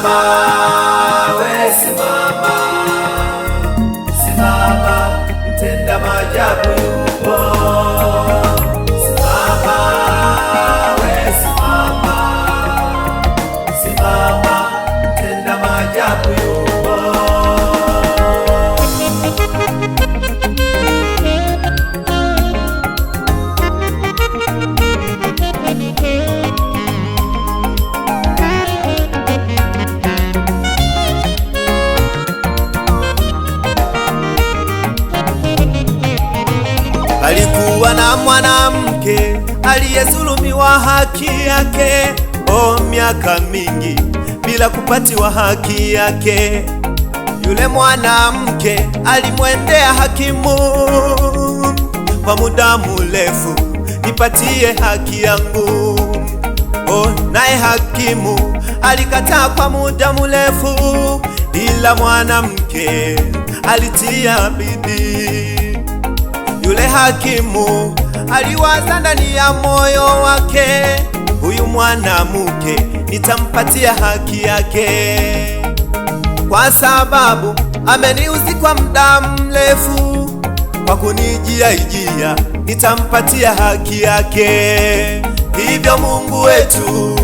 Simama, we simama, simama, mtenda maajabu yupo. Simama, we simama, simama, mtenda maajabu yupo. Alikuwa na mwanamke aliyezulumiwa haki yake, miaka mingi bila kupatiwa haki yake. Yule mwanamke alimwendea hakimu kwa muda mrefu, nipatie haki yangu. Naye hakimu alikataa kwa muda mrefu, ila mwanamke alitia bidii. Yule hakimu aliwaza ndani ya moyo wake, huyu mwanamke nitampatia haki yake, kwa sababu ameniuzi kwa muda mrefu, kwa kunijia nitampatia haki yake. Hivyo Mungu wetu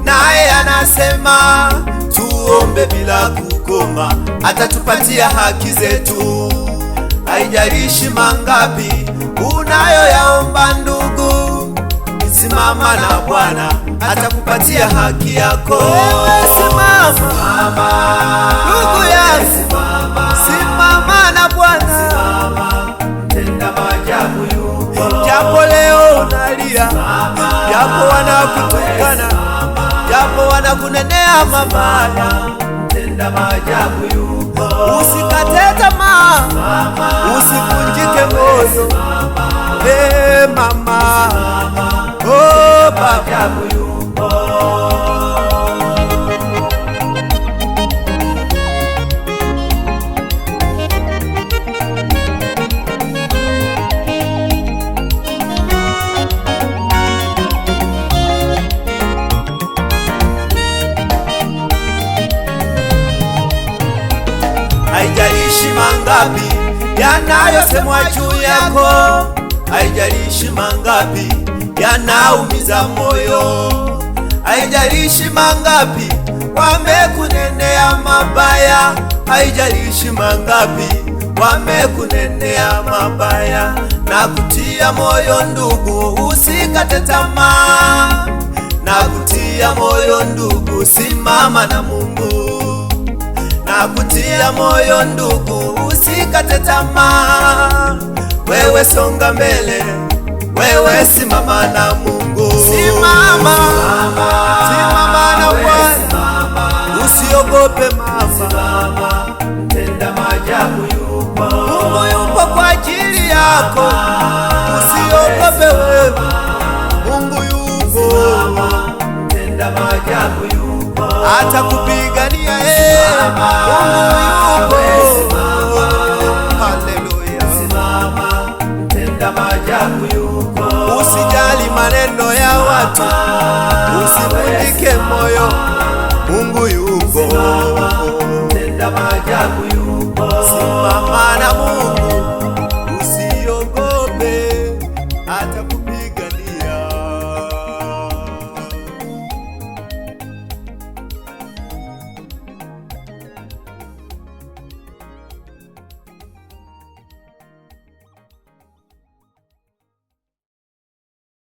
naye anasema tuombe bila kukoma, atatupatia haki zetu. Haijalishi mangapi unayoyaomba ndugu, simama na Bwana atakupatia haki yako. Wewe simama ndugu yangu, simama na Bwana, mtenda maajabu yupo. Japo leo unalia, japo wanakutukana, japo wanakunenea mabaya, mtenda maajabu yupo. Usikate tamaa, usivunjike moyo. Mama, baba yupo. Haijalishi mangapi yanayosemwa juu yako, haijalishi mangapi yanaumiza moyo, haijalishi mangapi wamekunenea mabaya, haijalishi mangapi wamekunenea mabaya. Na kutia moyo ndugu, usikate tamaa. Na kutia moyo ndugu, simama na Mungu. Na kutia moyo ndugu, usikate tamaa. Wewe songa mbele, wewe simama na Mungu. Simama, simama na Bwana, usiogope mama, mtenda maajabu yupo. Mungu yupo kwa ajili yako, usiogope wewe, Mungu yupo. Mtenda maajabu yupo, atakupigania Mungu yupo. Haleluya, simama, mtenda maajabu yupo. Usijali maneno ya watu, usivunjike moyo, Mungu yupo. Mtenda maajabu yupo, simama na Mungu.